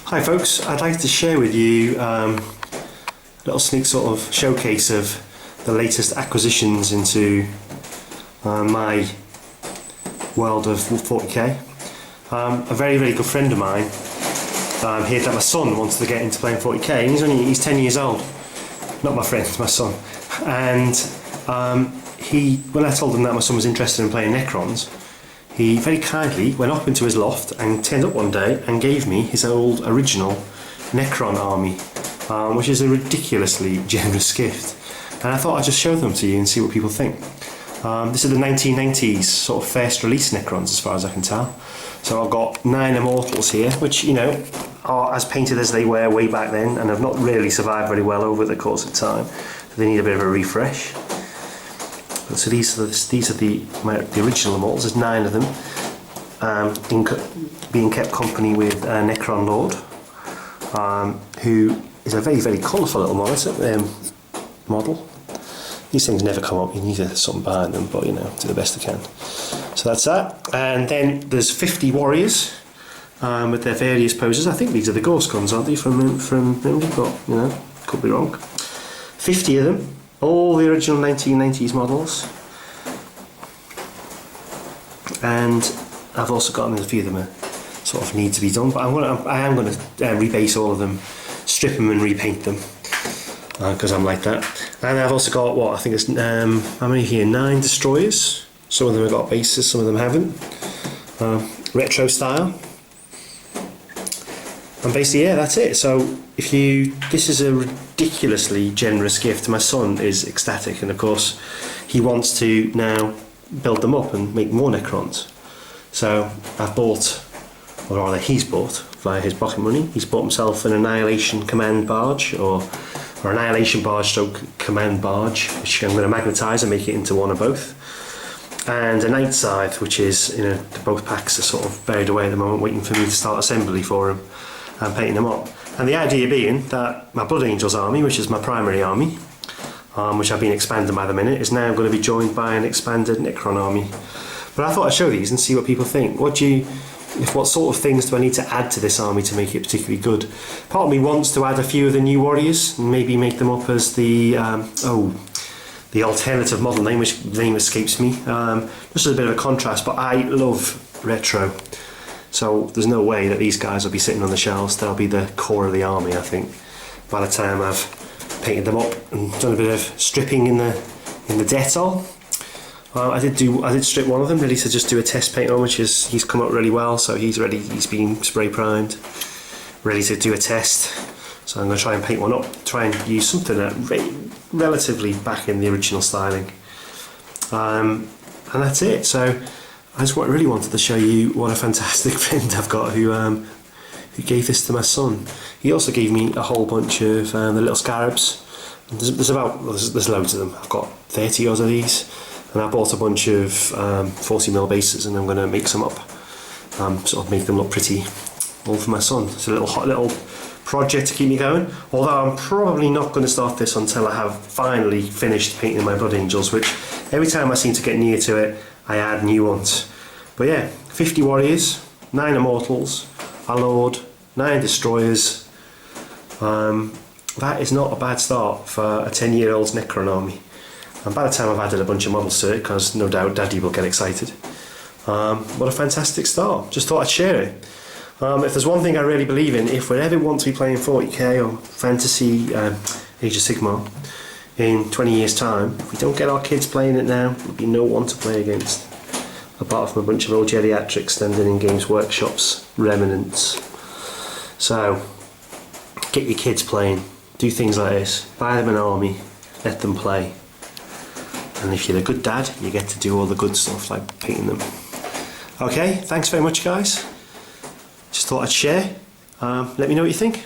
Hi folks, I'd like to share with you a little sneak sort of showcase of the latest acquisitions into my world of 40k. A very good friend of mine heard that my son wants to get into playing 40k, and he's 10 years old. Not my friend, my son. And when I told him that my son was interested in playing Necrons, he very kindly went up into his loft and turned up one day and gave me his old original Necron army, which is a ridiculously generous gift. And I thought I'd just show them to you and see what people think. This is the 1990s sort of first release Necrons, as far as I can tell. So I've got 9 Immortals here, which, you know, are as painted as they were way back then and have not really survived very well over the course of time. So they need a bit of a refresh. So these are the original Immortals. There's 9 of them, being kept company with Necron Lord, who is a very colourful little model. These things never come up. You need something behind them, but you know, do the best I can. So that's that. And then there's 50 warriors with their various poses. I think these are the Ghost guns, aren't they? From memory, but you know, could be wrong. 50 of them. All the original 1990s models, and I've also got a few of them that sort of need to be done, but I am going to rebase all of them, strip them and repaint them, because I'm like that. And I've also got, what, I think it's, how many here, 9 destroyers. Some of them have got bases, some of them haven't. Retro style. And basically, yeah, that's it. So this is a ridiculously generous gift. My son is ecstatic, and of course he wants to now build them up and make more Necrons. So I've bought, or rather he's bought via his pocket money, he's bought himself an Annihilation Command Barge, or Annihilation Barge stroke Command Barge, which I'm going to magnetise and make it into one or both. And a Night Scythe, which is, you know, both packs are sort of buried away at the moment, waiting for me to start assembly for him and painting them up. And the idea being that my Blood Angels army, which is my primary army, which I've been expanding by the minute, is now going to be joined by an expanded Necron army. But I thought I'd show these and see what people think. What sort of things do I need to add to this army to make it particularly good? Part of me wants to add a few of the new warriors and maybe make them up as the alternative model name, which name escapes me. Just as a bit of a contrast, but I love retro. So there's no way that these guys will be sitting on the shelves. They'll be the core of the army, I think, by the time I've painted them up and done a bit of stripping in the Dettol. I did strip one of them, ready to just do a test paint on, which is, he's come up really well, so he's ready, he's been spray primed, ready to do a test. So I'm going to try and paint one up, try and use something that relatively back in the original styling. And that's it. So I just really wanted to show you what a fantastic friend I've got who gave this to my son. He also gave me a whole bunch of the little scarabs. There's loads of them. I've got 30 odd of these, and I bought a bunch of 40mm bases, and I'm going to mix them up, sort of make them look pretty, all for my son. It's a little project to keep me going, although I'm probably not going to start this until I have finally finished painting my Blood Angels, which every time I seem to get near to it I add new ones. But yeah, 50 warriors, 9 Immortals, a Lord, 9 Destroyers. That is not a bad start for a 10-year-old's Necron army, and by the time I've added a bunch of models to it, because no doubt Daddy will get excited, what a fantastic start. Just thought I'd share it. If there's one thing I really believe in, if we ever want to be playing 40k or fantasy Age of Sigmar in 20 years time, if we don't get our kids playing it now, there'll be no one to play against, apart from a bunch of old geriatrics standing in Games Workshop's remnants. So get your kids playing, do things like this, buy them an army, let them play, and if you're a good dad, you get to do all the good stuff like painting them. Okay, thanks very much guys. Just thought I'd share. Let me know what you think.